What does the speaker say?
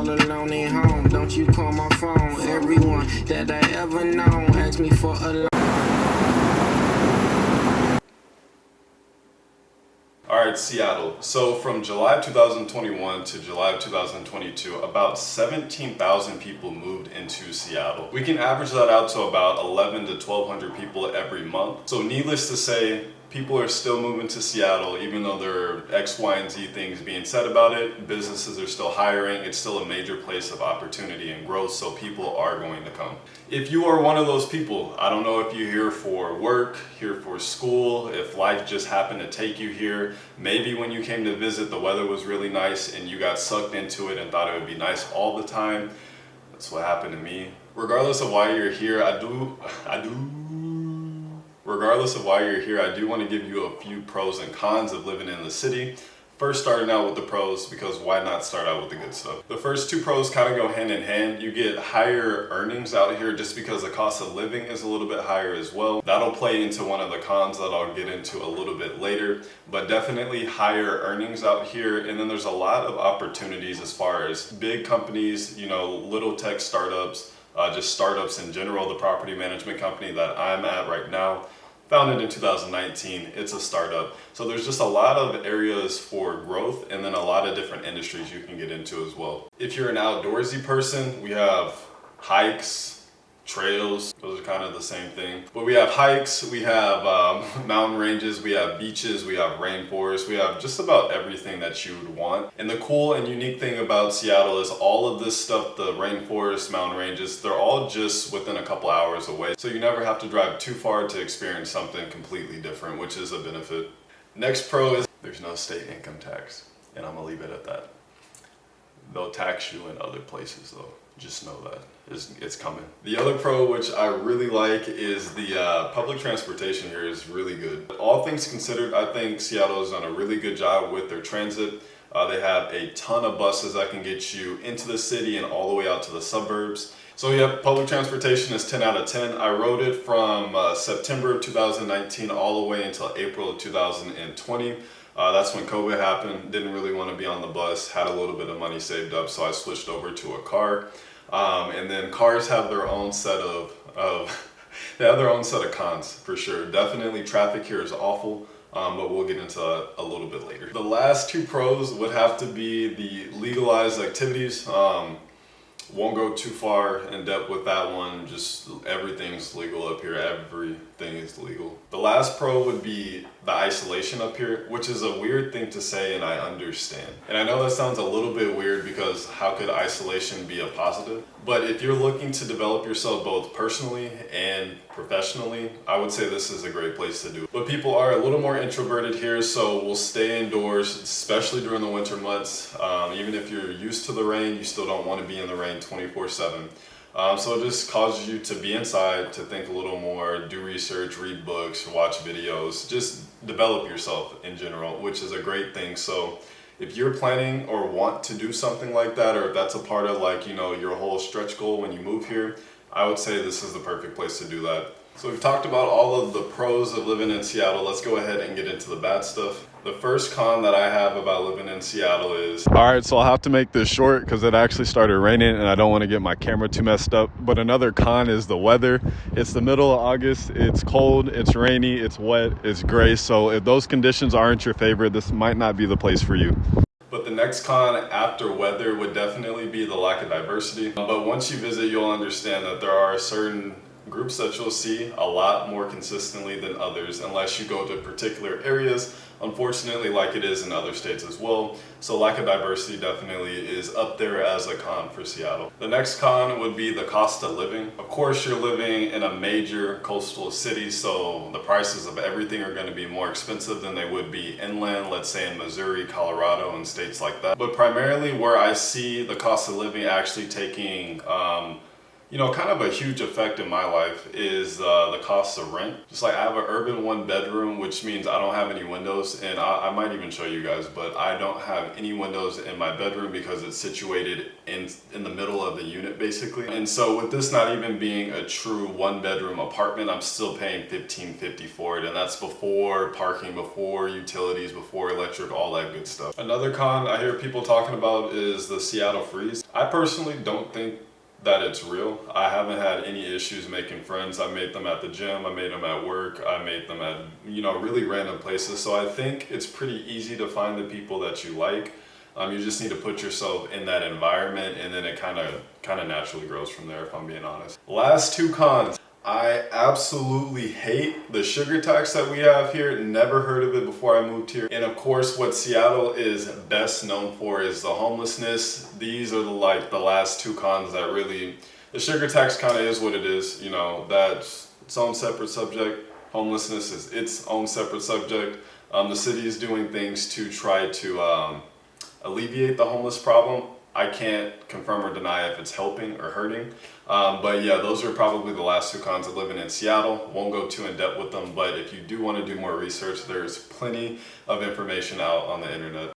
all alone at home. Don't you call my phone. Everyone that I ever known asked me for a loan. Alright, Seattle. So from July 2021 to July 2022, about 17,000 people moved into Seattle. We can average that out to about 11 to 1,200 people every month. So needless to say, people are still moving to Seattle, even though there are X, Y, and Z things being said about it. Businesses are still hiring. It's still a major place of opportunity and growth, so people are going to come. If you are one of those people, I don't know if you're here for work, here for school, if life just happened to take you here. Maybe when you came to visit, the weather was really nice and you got sucked into it and thought it would be nice all the time. That's what happened to me. Regardless of why you're here, Regardless of why you're here, I do want to give you a few pros and cons of living in the city. First, starting out with the pros, because why not start out with the good stuff? The first two pros kind of go hand in hand. You get higher earnings out here just because the cost of living is a little bit higher as well. That'll play into one of the cons that I'll get into a little bit later, but definitely higher earnings out here. And then there's a lot of opportunities as far as big companies, you know, little tech startups, just startups in general. The property management company that I'm at right now, founded in 2019, it's a startup. So there's just a lot of areas for growth and then a lot of different industries you can get into as well. If you're an outdoorsy person, we have hikes, trails, those are kind of the same thing. But we have hikes, we have mountain ranges, we have beaches, we have rainforests, we have just about everything that you would want. And the cool and unique thing about Seattle is all of this stuff, the rainforests, mountain ranges, they're all just within a couple hours away. So you never have to drive too far to experience something completely different, which is a benefit. Next pro is there's no state income tax, and I'm gonna leave it at that. They'll tax you in other places though. Just know that it's coming. The other pro, which I really like, is the public transportation here is really good. All things considered, I think Seattle has done a really good job with their transit. They have a ton of buses that can get you into the city and all the way out to the suburbs. So yeah, public transportation is 10 out of 10. I rode it from September of 2019 all the way until April of 2020. That's when COVID happened. Didn't really want to be on the bus, had a little bit of money saved up, so I switched over to a car. And then cars have their own set of they have their own set of cons for sure. Definitely traffic here is awful, but we'll get into that a little bit later. The last two pros would have to be the legalized activities. Won't go too far in depth with that one, just everything's legal up here, everything is legal. The last pro would be the isolation up here, which is a weird thing to say and I understand. And I know that sounds a little bit weird because how could isolation be a positive? But if you're looking to develop yourself both personally and professionally, I would say this is a great place to do. But people are a little more introverted here, so we'll stay indoors, especially during the winter months. Even if you're used to the rain, you still don't want to be in the rain 24/7. So it just causes you to be inside, to think a little more, do research, read books, watch videos, just develop yourself in general, which is a great thing. So if you're planning or want to do something like that, or if that's a part of like, you know, your whole stretch goal when you move here, I would say this is the perfect place to do that. So we've talked about all of the pros of living in Seattle. Let's go ahead and get into the bad stuff. The first con that I have about living in Seattle is... Alright, so I'll have to make this short because it actually started raining and I don't want to get my camera too messed up. But another con is the weather. It's the middle of August, it's cold, it's rainy, it's wet, it's gray. So if those conditions aren't your favorite, this might not be the place for you. But the next con after weather would definitely be the lack of diversity. But once you visit, you'll understand that there are certain groups that you'll see a lot more consistently than others unless you go to particular areas, unfortunately, like it is in other states as well. So lack of diversity definitely is up there as a con for Seattle. The next con would be the cost of living. Of course, you're living in a major coastal city, so the prices of everything are going to be more expensive than they would be inland, let's say in Missouri, Colorado, and states like that. But primarily where I see the cost of living actually taking You know, kind of a huge effect in my life is the cost of rent. Just like I have an urban 1 bedroom, which means I don't have any windows, and I might even show you guys, but I don't have any windows in my bedroom because it's situated in the middle of the unit basically. And so with this not even being a true 1 bedroom apartment, I'm still paying $15.50 for it, and that's before parking, before utilities, before electric, all that good stuff. Another con I hear people talking about is the Seattle freeze. I personally don't think that it's real. I haven't had any issues making friends. I made them at the gym, I made them at work, I made them at, you know, really random places. So I think it's pretty easy to find the people that you like. You just need to put yourself in that environment, and then it kind of naturally grows from there, if I'm being honest. Last two cons. I absolutely hate the sugar tax that we have here. Never heard of it before I moved here. And of course, what Seattle is best known for is the homelessness. These are the last two cons that really, the sugar tax kind of is what it is. You know, that's its own separate subject. Homelessness is its own separate subject. The city is doing things to try to alleviate the homeless problem. I can't confirm or deny if it's helping or hurting. But yeah, those are probably the last two cons of living in Seattle. Won't go too in depth with them, but if you do want to do more research, there's plenty of information out on the internet.